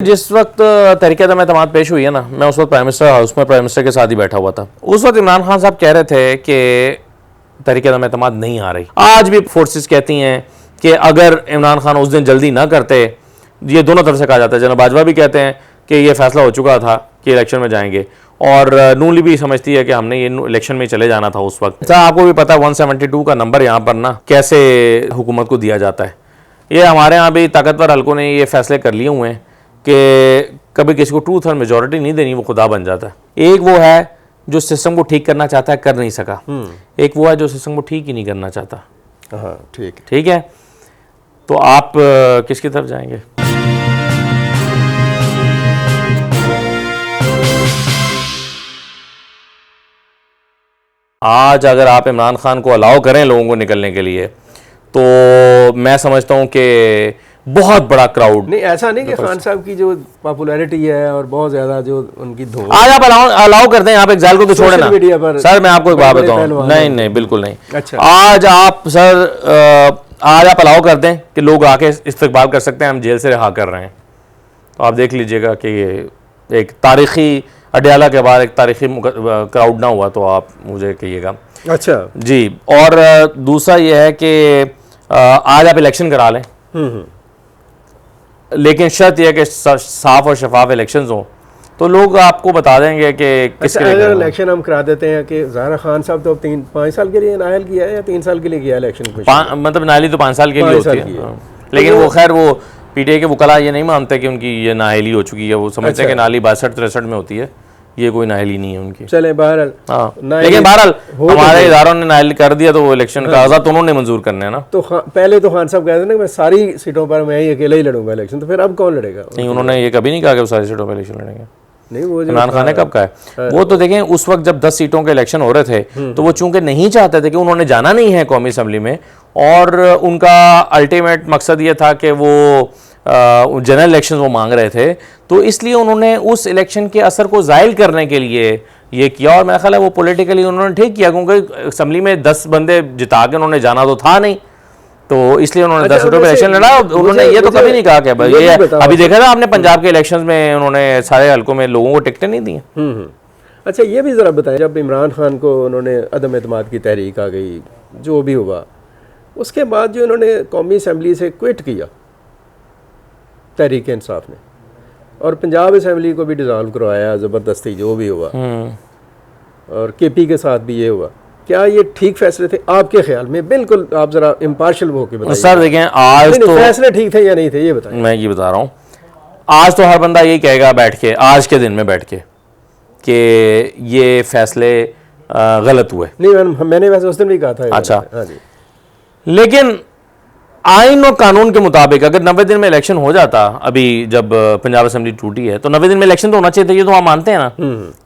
जिस वक्त तहरीक एतमाद पेश हुई है ना, मैं उस वक्त प्राइम मिनिस्टर हाउस में प्राइम मिनिस्टर के साथ ही बैठा हुआ था। उस वक्त इमरान खान साहब कह रहे थे कि तहरीक एतमाद नहीं आ रही। आज भी फोर्सेस कहती हैं कि अगर इमरान खान उस दिन जल्दी ना करते, ये दोनों तरफ से कहा जाता है, जनरल बाजवा भी कहते हैं कि ये फैसला हो चुका था कि इलेक्शन में जाएंगे, और नून लीग भी समझती है कि हमने ये इलेक्शन में चले जाना था उस वक्त। आपको भी पता है 172 का नंबर यहाँ पर ना कैसे हुकूमत को दिया जाता है। ये हमारे यहाँ भी ताकतवर हल्कों ने ये फैसले कर लिए हुए हैं कि कभी किसी को 2/3 मेजॉरिटी नहीं देनी, वो खुदा बन जाता है। एक वो है जो सिस्टम को ठीक करना चाहता है, कर नहीं सका। एक वो है जो सिस्टम को ठीक ही नहीं करना चाहता। हाँ, ठीक है। तो आप किसकी तरफ जाएंगे? आज अगर आप इमरान खान को अलाउ करें लोगों को निकलने के लिए, तो मैं समझता हूं कि बहुत बड़ा क्राउड। नहीं, ऐसा नहीं कि खान साहब की जो पॉपुलैरिटी है और बहुत ज्यादा जो उनकी धूम, आज आप अलाउ करते हैं, आप एक जाल को तो छोड़े ना सर। मैं आपको एक बात बताऊं, नहीं बिल्कुल नहीं। अच्छा, आज आप सर आज आप अलाउ कर दें कि लोग आके इस्तकबाल कर सकते हैं, हम जेल से रिहा कर रहे हैं, तो आप देख लीजिएगा कि ये एक तारीखी अडयाला के बाद एक तारीखी क्राउड ना हुआ तो आप मुझे कहिएगा। अच्छा जी। और दूसरा ये है कि आज आप इलेक्शन करा लें, लेकिन शर्त यह है कि साफ और शफाफ इलेक्शंस हों, तो लोग आपको बता देंगे कि किसके लिए। अगर इलेक्शन हम करा देते हैं कि ज़ाहिर खान साहब तो 5 साल के लिए नायल किया है या 3 साल के लिए किया इलेक्शन, मतलब नाहली तो 5 साल के लिए होती है। लेकिन वो खैर वो पीटीआई के वकला ये नहीं मानते कि उनकी ये नाहली हो चुकी है। वो समझते हैं कि नाहली 62-63 में होती है, ये कोई नाहली नहीं है उनकी। चले बहरहाल, लेकिन बहरहाल हमारे इदारों ने नाहली कर दिया तो वो इलेक्शन का आज़ाद तो उन्होंने मंजूर करने हैं ना। तो पहले तो खान साहब कहते हैं ना मैं सारी सीटों पर मैं ही अकेला ही लड़ूंगा इलेक्शन, तो फिर अब कौन लड़ेगा? नहीं, उन्होंने ये कभी नहीं कहा कि वो सारी सीटों पर इलेक्शन लड़ेंगे। नहीं, वो इमरान खान ने कब कहा है? वो तो देखें, उस वक्त जब 10 सीटों के इलेक्शन हो रहे थे तो वो चूंकि नहीं चाहते थे कि उन्होंने जाना नहीं है कौमी असम्बली में, और उनका अल्टीमेट मकसद ये था कि वो जनरल इलेक्शन वो मांग रहे थे, तो इसलिए उन्होंने उस इलेक्शन के असर को ज़ायल करने के लिए ये किया। और मेरा ख्याल है वो पॉलिटिकली उन्होंने ठीक किया, क्योंकि असम्बली में 10 बंदे जिता के उन्होंने जाना तो था नहीं, तो इसलिए उन्होंने 10 सीटों पर इलेक्शन लड़ा। उन्होंने ये तो कभी नहीं कहा कि भाई ये अभी देखा था आपने पंजाब के इलेक्शंस में उन्होंने सारे हल्कों में लोगों को टिकटें नहीं दी। अच्छा, ये भी ज़रा बताएं, जब इमरान खान को उन्होंने अदम एतमाद की तहरीक आ गई, जो भी हुआ, उसके बाद जो उन्होंने कौमी असम्बली से क्विट किया तहरीक इंसाफ ने, और पंजाब असम्बली को भी डिज़ाल्व करवाया ज़बरदस्ती, जो भी हुआ, और केपी के साथ भी ये हुआ, क्या ये ठीक फैसले थे आपके ख्याल में? बिल्कुल आप जरा इम्पार्शियल होकर बताइए। सर देखें, आज तो फैसले ठीक थे या नहीं थे, ये बताएं। मैं ये बता रहा हूँ, आज तो हर बंदा यही कहेगा बैठ के, आज के दिन में बैठ के, कि ये फैसले गलत हुए। नहीं, मैंने वैसे उस दिन भी कहा था। अच्छा, हाँ जी। लेकिन आइन और कानून के मुताबिक अगर 90 दिन में इलेक्शन हो जाता, अभी जब पंजाब असेंबली टूटी है तो 90 दिन में इलेक्शन तो होना चाहिए था। ये तो आप मानते हैं ना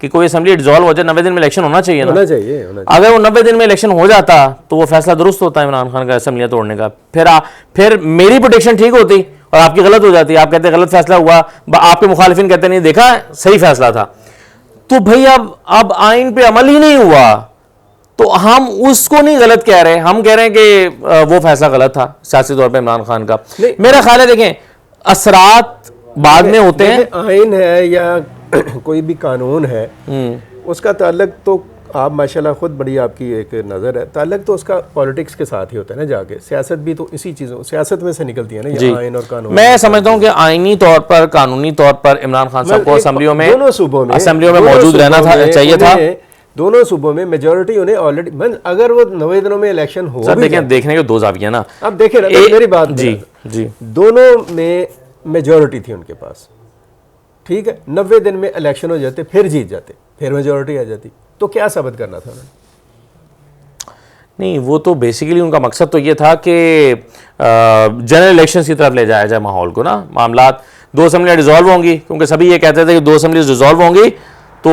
कि कोई असेंबली डिसॉल्व हो जाए, 90 दिन में इलेक्शन होना चाहिए ना। होना चाहिए। अगर वो 90 दिन में इलेक्शन हो जाता तो वो फैसला दुरुस्त होता है इमरान खान का असेंबलियां तोड़ने का। फिर मेरी प्रोटेक्शन ठीक होती और आपकी गलत हो जाती। आप कहते गलत फैसला हुआ, आपके मुखालिफिन कहते नहीं देखा सही फैसला था। तो भाई अब आइन पे अमल ही नहीं हुआ, तो हम उसको नहीं गलत कह रहे, हम कह रहे हैं कि वो फैसला गलत था सियासी तौर पे इमरान खान का। मेरा ख्याल है, देखें, असरात बाद में होते हैं। आइन है या कोई भी कानून है, उसका ताल्लुक तो आप माशाल्लाह खुद बड़ी आपकी एक नज़र है, ताल्लुक तो उसका पॉलिटिक्स के साथ ही होता है ना। जाके सियासत भी तो इसी चीज़ों, सियासत में से निकलती है ना ये आइन और कानून। मैं समझता हूँ कि आइनी तौर पर, कानूनी तौर पर इमरान खान साहब को असेंबलियों में, दोनों सूबों में असेंबलियों में मौजूद रहना चाहिए था। दोनों सूबों में मेजॉरिटी उन्हें ऑलरेडी, अगर वो 90 दिनों में इलेक्शन हो, सर देखें, देखने के 2 जाविया ना। अब देखें ना, मेरी बात जी, दोनों में मेजॉरिटी थी उनके पास, ठीक है। 90 दिन में इलेक्शन हो जाते, फिर जीत जाते, फिर मेजॉरिटी आ जाती, तो क्या साबित करना था उन्होंने? नहीं, वो तो बेसिकली उनका मकसद तो ये था कि जनरल इलेक्शन की तरफ ले जाया जाए माहौल को ना। मामलात 2 असेंबलियाँ डिसॉल्व होंगी, क्योंकि सभी ये कहते थे कि 2 असेंबली डिसॉल्व होंगी तो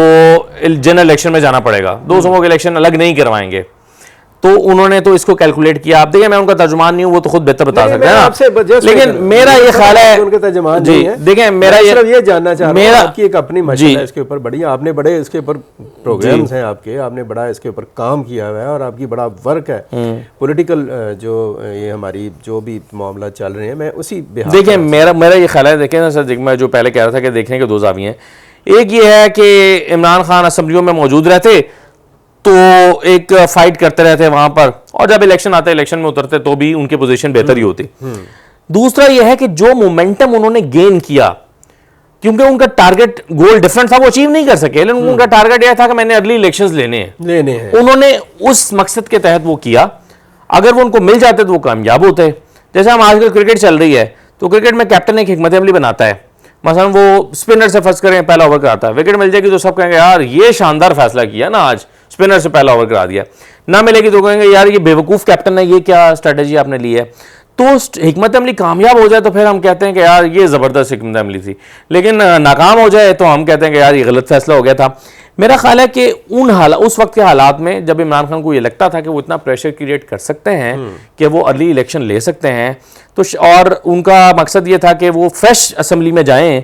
जनरल इलेक्शन में जाना पड़ेगा, 2 सूबों के इलेक्शन अलग नहीं करवाएंगे। तो उन्होंने तो इसको कैलकुलेट किया। आप देखिए, मैं उनका तर्जुमान नहीं हूं, वो तो खुद बेहतर बता सकते हैं ना, लेकिन मेरा ये ख्याल है उनके तर्जुमान जी, नहीं है। देखें मेरा ये जानना चाह रहा हूं, आपकी एक अपनी मशहूर जी है इसके ऊपर, बड़ी आपने बड़े इसके ऊपर प्रोग्राम्स हैं आपके, आपने बड़ा इसके ऊपर काम किया हुआ है और आपकी बड़ा वर्क है पॉलिटिकल, जो ये हमारी जो भी मामला चल रहे हैं, मैं उसी बिहार। देखिए मेरा ये ख्याल है, देखें ना सर, मैं जो पहले कह रहा था कि देखने के दो ज़ाविये हैं। एक ये है कि इमरान खान असम्बलियों में मौजूद रहते तो एक फाइट करते रहते वहां पर, और जब इलेक्शन आते, इलेक्शन में उतरते तो भी उनकी पोजीशन बेहतर ही होती। दूसरा यह है कि जो मोमेंटम उन्होंने गेन किया, क्योंकि उनका टारगेट गोल डिफरेंट था, वो अचीव नहीं कर सके, लेकिन उनका टारगेट यह था कि मैंने अर्ली इलेक्शंस लेने हैं। उन्होंने उस मकसद के तहत वो किया। अगर वो उनको मिल जाते तो वो कामयाब होते। जैसे हम आजकल क्रिकेट चल रही है, तो क्रिकेट में कैप्टन एक हिकमत अमली बनाता है, मसलन वो स्पिनर से फर्स्ट करें, पहला ओवर कराता है, विकेट मिल जाएगी तो सब कहेंगे यार ये शानदार फैसला किया ना, आज स्पिनर से पहला ओवर करा दिया। ना मिलेगी तो कहेंगे यार ये बेवकूफ़ कैप्टन है, ये क्या स्ट्रेटेजी आपने ली है। तो हिकमत अमली कामयाब हो जाए तो फिर हम कहते हैं कि यार ये ज़बरदस्त हिकमत अमली थी, लेकिन नाकाम हो जाए तो हम कहते हैं कि यार ये गलत फैसला हो गया था। मेरा ख्याल है कि उस वक्त के हालात में जब इमरान खान को ये लगता था कि वो इतना प्रेशर क्रिएट कर सकते हैं कि वो अर्ली इलेक्शन ले सकते हैं, तो और उनका मकसद ये था कि वो फ्रेश असम्बली में जाएं,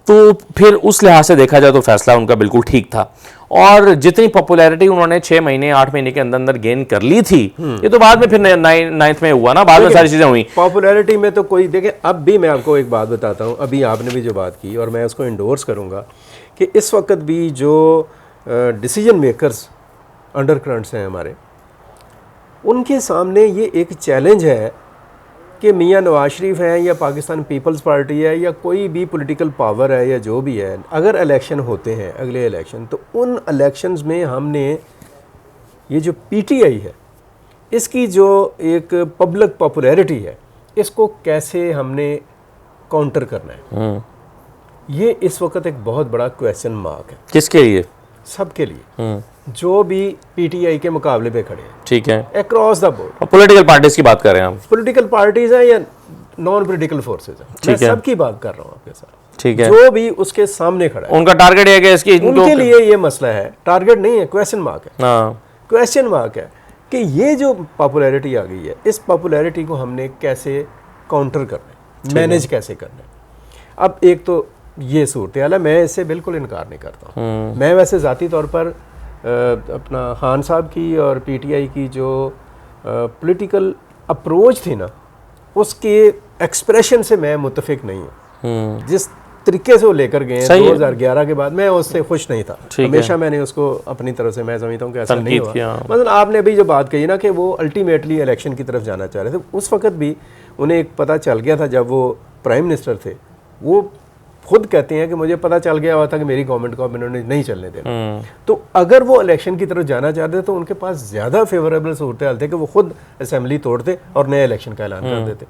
तो फिर उस लिहाज से देखा जाए तो फैसला उनका बिल्कुल ठीक था। और जितनी पॉपुलैरिटी उन्होंने 6 महीने 8 महीने के अंदर अंदर गेन कर ली थी, ये तो बाद में फिर 9th में हुआ ना, बाद में सारी चीजें हुई। पॉपुलैरिटी में तो कोई देखें, अब भी मैं आपको एक बात बताता हूँ, अभी आपने भी जो बात की और मैं उसको इंडोर्स करूँगा कि इस वक्त भी जो डिसीजन मेकर्स अंडर करंट्स हैं हमारे, उनके सामने ये एक चैलेंज है कि मियाँ नवाज शरीफ हैं या पाकिस्तान पीपल्स पार्टी है या कोई भी पॉलिटिकल पावर है या जो भी है, अगर इलेक्शन होते हैं अगले इलेक्शन, तो उन इलेक्शंस में हमने ये जो पीटीआई है इसकी जो एक पब्लिक पॉपुलैरिटी है, इसको कैसे हमने काउंटर करना है, ये इस वक्त एक बहुत बड़ा क्वेश्चन मार्क है। किसके लिए? सबके लिए, जो भी पीटीआई के मुकाबले पे खड़े हैं, ठीक है, across the board. Political parties की बात कर रहे हैं हम, पॉलिटिकल पार्टीज हैं या नॉन पॉलिटिकल फोर्सेज हैं, मैं सबकी बात कर रहा हूँ आपके साथ, ठीक है। जो भी उसके सामने खड़ा है, उनका टारगेट है कि इसकी उनके लिए ये मसला है, टारगेट नहीं है, क्वेश्चन मार्क है। हाँ, क्वेश्चन मार्क है कि ये जो पॉपुलैरिटी आ गई है, इस पॉपुलैरिटी को हमने कैसे काउंटर करना है, मैनेज कैसे करना है। अब एक तो ये सूरत हाल है, मैं इससे बिल्कुल इनकार नहीं करता हूँ। मैं वैसे ज़ाती तौर पर अपना खान साहब की और पीटीआई की जो पॉलिटिकल अप्रोच थी ना, उसके एक्सप्रेशन से मैं मुतफिक नहीं हूँ। जिस तरीके से वो लेकर गए 2011 के बाद, मैं उससे खुश नहीं था। हमेशा मैंने उसको अपनी तरफ से, मैं समझता हूँ कि ऐसा नहीं हुआ। मतलब आपने अभी जो बात कही ना कि वो अल्टीमेटली इलेक्शन की तरफ जाना चाह रहे थे, उस वक्त भी उन्हें एक पता चल गया था, जब वो प्राइम मिनिस्टर थे, वो खुद कहते हैं कि मुझे पता चल गया हुआ था कि मेरी गवर्नमेंट को अब इन्होंने नहीं चलने देना। तो अगर वो इलेक्शन की तरफ जाना चाहते तो उनके पास ज़्यादा फेवरेबल सूरत हाल थे कि वो खुद असेंबली तोड़ते और नए इलेक्शन का ऐलान कर देते।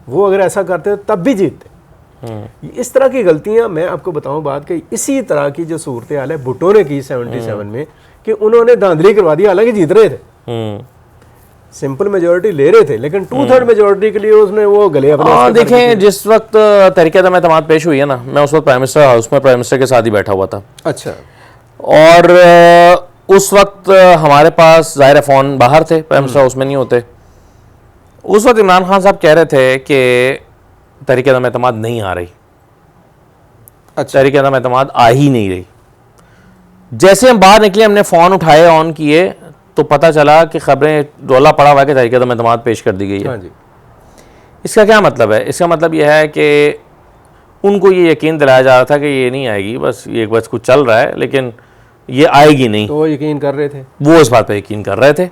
वो अगर ऐसा करते तब भी जीतते। इस तरह की गलतियां, मैं आपको बताऊं बात कि इसी तरह की जो सूरत हाल है भुट्टो ने की 77 में, कि उन्होंने धांधली करवा दी, हालांकि जीत रहे थे, सिंपल मेजोरिटी ले रहे थे, लेकिन 2/3 मेजोरिटी के लिए उसने वो गले अपने। हाँ, देखें जिस वक्त तहरीक-ए-तमाद पेश हुई है ना, मैं उस वक्त प्राइम मिनिस्टर हाउस में प्राइम मिनिस्टर के साथ ही बैठा हुआ था। अच्छा। और उस वक्त हमारे पास ज़ाहिर फ़ोन बाहर थे, प्राइम मिनिस्टर हाउस में नहीं होते। उस वक्त इमरान खान साहब कह रहे थे कि तहरीक-ए-तमाद नहीं आ रही। अच्छा। तहरीक-ए-तमाद आ ही नहीं रही। जैसे हम बाहर निकले, हमने फ़ोन उठाए, ऑन किए, तो पता चला कि खबरें रोला पड़ा हुआ है कि तहरीक-ए-तमाद पेश कर दी गई है। हाँ जी। इसका क्या मतलब है? इसका मतलब यह है कि उनको ये यकीन दिलाया जा रहा था कि ये नहीं आएगी, बस कुछ चल रहा है, लेकिन ये आएगी नहीं। तो वो यकीन कर रहे थे, वो इस बात पे यकीन कर रहे थे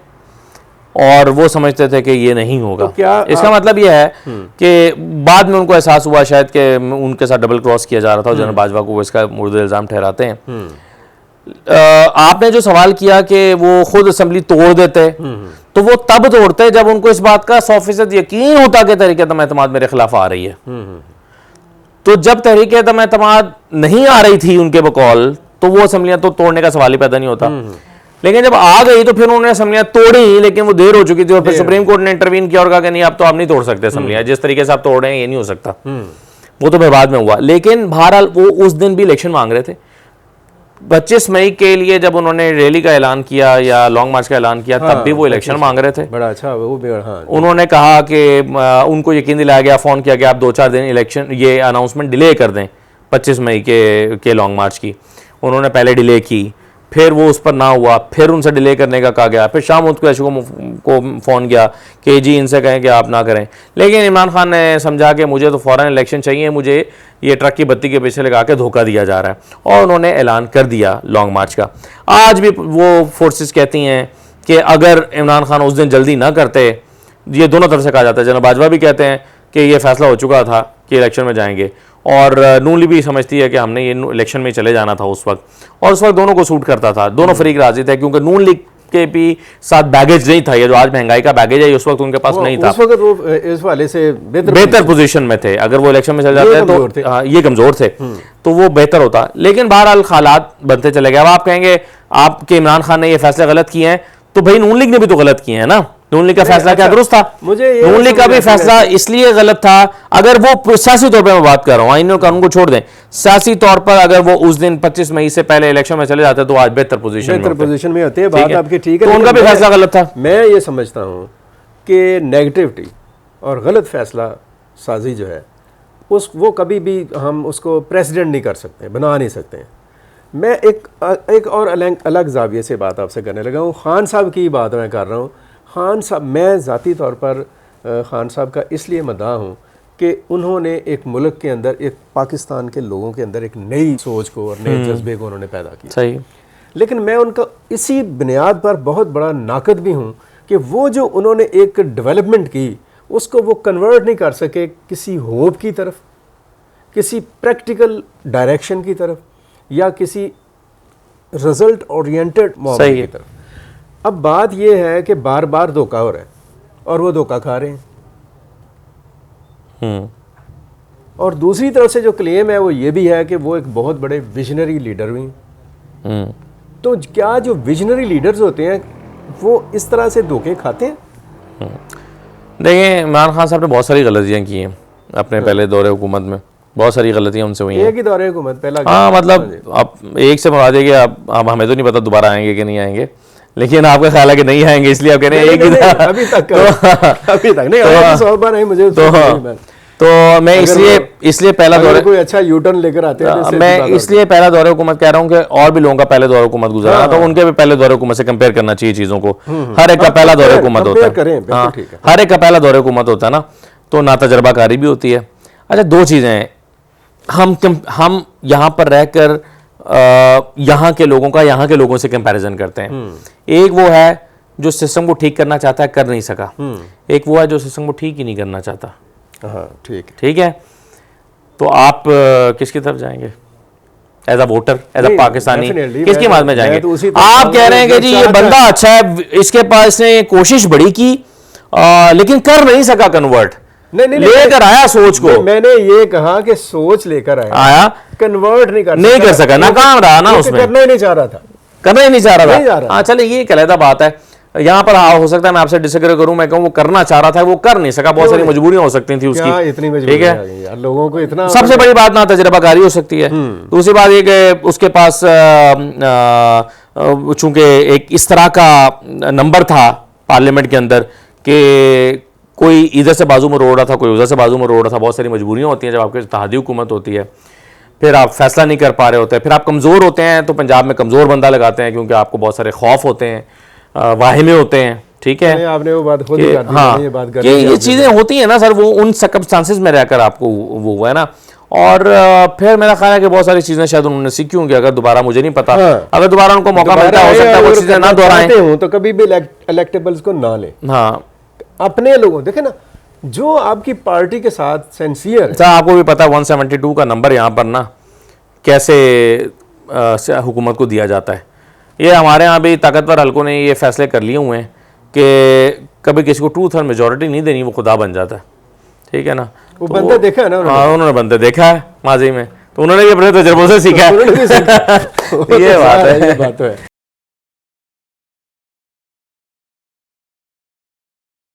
और वो समझते थे कि ये नहीं होगा। तो क्या इसका मतलब यह है कि बाद में उनको एहसास हुआ शायद कि उनके साथ डबल क्रॉस किया जा रहा था, और जनरल बाजवा को इसका मुर्द इल्ज़ाम ठहराते हैं। आपने जो सवाल किया कि वो खुद असेंबली तोड़ देते, तो वो तब तोड़ते जब उनको इस बात का 100% यकीन होता कि तहरीक-ए-तमाद मेरे खिलाफ आ रही है। तो जब तहरीक-ए-तमाद नहीं आ रही थी उनके बकौल, तो वो असेंबलियां तो तोड़ने का सवाल ही पैदा नहीं होता। लेकिन जब आ गई तो फिर उन्होंने असेंबलियां तोड़ी, लेकिन वो देर हो चुकी थी, और फिर सुप्रीम कोर्ट ने इंटरवीन किया और कहा कि नहीं, अब तो आप नहीं तोड़ सकते असेंबलियां, जिस तरीके से आप तोड़ रहे हैं ये नहीं हो सकता। वो तो फिर बाद में हुआ। लेकिन बहरहाल वो उस दिन भी इलेक्शन मांग रहे थे। 25 मई के लिए जब उन्होंने रैली का ऐलान किया या लॉन्ग मार्च का ऐलान किया, तब भी वो इलेक्शन मांग रहे थे। बड़ा अच्छा, वो भी हाँ। उन्होंने कहा कि उनको यकीन दिलाया गया, फ़ोन किया गया आप 2-4 दिन इलेक्शन ये अनाउंसमेंट डिले कर दें 25 मई के लॉन्ग मार्च की। उन्होंने पहले डिले की, फिर वो उस पर ना हुआ, फिर उनसे डिले करने का कहा गया, फिर शाह महमूद कुरैशी को फ़ोन किया कि जी इनसे कहें कि आप ना करें। लेकिन इमरान खान ने समझा कि मुझे तो फ़ौरन इलेक्शन चाहिए, मुझे ये ट्रक की बत्ती के पीछे लगा के धोखा दिया जा रहा है, और उन्होंने ऐलान कर दिया लॉन्ग मार्च का। आज भी वो फोर्सेस कहती हैं कि अगर इमरान खान उस दिन जल्दी ना करते, ये दोनों तरफ से कहा जाता है, जनरल बाजवा भी कहते हैं कि ये फैसला हो चुका था कि इलेक्शन में जाएंगे, और नून लीग भी समझती है कि हमने ये इलेक्शन में चले जाना था उस वक्त, और उस वक्त दोनों को सूट करता था, दोनों फरीक राजी थे, क्योंकि नून लीग के भी साथ बैगेज नहीं था, ये जो आज महंगाई का बैगेज है उस वक्त उनके पास नहीं था। उस वक्त वो इस वाले से बेहतर पोजीशन में थे, अगर वो इलेक्शन में चल जाते हैं तो हाँ, ये कमजोर थे, तो वो बेहतर होता। लेकिन बहरहाल हालात बनते चले गए। अब आप कहेंगे आपके इमरान खान ने ये फैसले गलत किए हैं, तो भाई नून लीग ने भी तो गलत किए हैं ना। नून लीग का फैसला क्या दुरुस्त था? मुझे नून लीग का भी फैसला इसलिए गलत था, अगर वो सियासी तौर पर मैं बात कर रहा हूँ, आईन और कानून को छोड़ दें, सियासी तौर पर अगर वो उस दिन 25 मई से पहले इलेक्शन में चले जाते तो आज बेहतर पोजीशन में होते हैं। बात आपकी ठीक है, तो उनका भी फैसला गलत था। मैं ये समझता हूँ कि नेगेटिविटी और गलत फैसला साजी जो है वो कभी भी हम उसको प्रेसिडेंट नहीं कर सकते, बना नहीं सकते। मैं एक और अलग जाविये से बात आपसे करने लगा हूँ। खान साहब की बात मैं कर रहा हूँ। खान साहब, मैं ज़ाती तौर पर खान साहब का इसलिए मदाह हूँ कि उन्होंने एक मुल्क के अंदर, एक पाकिस्तान के लोगों के अंदर एक नई सोच को और नए जज्बे को उन्होंने पैदा किया। सही। लेकिन मैं उनका इसी बुनियाद पर बहुत बड़ा नाकद भी हूँ कि वो जो उन्होंने एक डेवलपमेंट की, उसको वो कन्वर्ट नहीं कर सके किसी होप की तरफ, किसी प्रैक्टिकल डायरेक्शन की तरफ, या किसी रिजल्ट ओरिएंटेड मामले की तरफ। अब बात यह है कि बार बार धोखा हो रहा है और वो धोखा खा रहे हैं। और दूसरी तरफ से जो क्लेम है वो ये भी है कि वो एक बहुत बड़े विजनरी लीडर भी हैं। तो क्या जो विजनरी लीडर्स होते हैं वो इस तरह से धोखे खाते हैं? देखिए, इमरान खान साहब ने बहुत सारी गलतियां की हैं अपने पहले दौरे हुकूमत में, बहुत सारी गलतियां उनसे हुई हैं। एक ही दौरे हुकूमत पहला, हाँ, मतलब आप एक से बता देंगे, अब हमें तो नहीं पता दोबारा आएंगे कि नहीं आएंगे, लेकिन आपका ख्याल है कि नहीं आएंगे, इसलिए आप कह रहे हैं एक ही अभी तक नहीं, 100 बार नहीं मुझे तो मैं इसलिए पहला दौरे, कोई अच्छा यूटर्न लेकर आते हैं, मैं इसलिए पहला दौरे हुकूमत कह रहा हूँ कि और भी लोगों का पहले दौरे हुकूमत गुजरा है, तो उनके भी पहले दौरे हुकूमत से कंपेयर करना चाहिए चीज़ों को। हर एक का पहला दौरे हुकूमत होता है, हर एक का पहला दौरे हुकूमत होता है ना, तो ना तजर्बाकारी भी होती है। अच्छा, दो चीज़ें हैं, हम यहाँ पर रहकर यहाँ के लोगों का यहाँ के लोगों से कंपैरिजन करते हैं। एक वो है जो सिस्टम को ठीक करना चाहता है, कर नहीं सका। एक वो है जो सिस्टम को ठीक ही नहीं करना चाहता। हाँ, ठीक है। तो आप किसकी तरफ जाएंगे? As a voter, as a Pakistani, किसकी बात में जाएंगे? आप कह रहे हैं कि जी ये बंदा अच्छा है, इसके पास इसने कोशिश बड़ी की, लेकिन कर नहीं सका कन्वर्ट। नहीं, लेकर आया सोच को। मैंने ये कहा कि सोच लेकर आया, कन्वर्ट नहीं कर सका, नाकाम रहा ना उसमें, करना ही नहीं चाह रहा था, करना ही नहीं चाह रहा था। हाँ, चले, ये एक अलग बात है। यहाँ पर हो सकता है मैं आपसे डिसएग्री करूं, मैं कहूं वो करना चाह रहा था, वो कर नहीं सका, बहुत सारी मजबूरियां हो सकती थी उसकी। इतनी ठीक है, लोगों को इतना, सबसे बड़ी बात ना तजर्बाकारी हो सकती है। दूसरी बात ये कि उसके पास चूंकि एक इस तरह का नंबर था पार्लियामेंट के अंदर कि कोई इधर से बाजू में रोड़ रहा था, कोई उधर से बाजू में रोड़ रहा था। बहुत सारी मजबूरियां होती हैं जब आपके इत्तेहादी हुकूमत होती है, फिर आप फैसला नहीं कर पा रहे होते, फिर आप कमज़ोर होते हैं, तो पंजाब में कमज़ोर बंदा लगाते हैं क्योंकि आपको बहुत सारे खौफ होते हैं, वाहिमे होते हैं। ठीक है, आपने वो बात खुद ही कर दी। हाँ, ये चीज़ें होती हैं ना सर, वो उन सर्कमस्टांसेस में रहकर आपको वो हुआ है ना। और फिर मेरा ख्याल है कि बहुत सारी चीज़ें शायद उन्होंने सीखी होंगी, अगर दोबारा, मुझे नहीं पता, अगर दोबारा उनको मौका मिलता हो सकता है वो चीज़ें ना दोहराएं, तो कभी भी इलेक्टेबल्स को ना ले। हाँ, अपने लोगों, देखे ना, जो आपकी पार्टी के साथ सिंसियर है। आपको भी पता है 172 का नंबर यहाँ पर ना कैसे हुकूमत को दिया जाता है। ये हमारे यहाँ भी ताकतवर हल्कों ने ये फैसले कर लिए हुए हैं कि कभी किसी को 2/3 मेजॉरिटी नहीं देनी, वो खुदा बन जाता है। ठीक है ना, वो बंदे देखा है ना, उन्होंने बंदे देखा है माजी में, तो उन्होंने ये अपने तजुर्बों से सीखा है। ये बात है।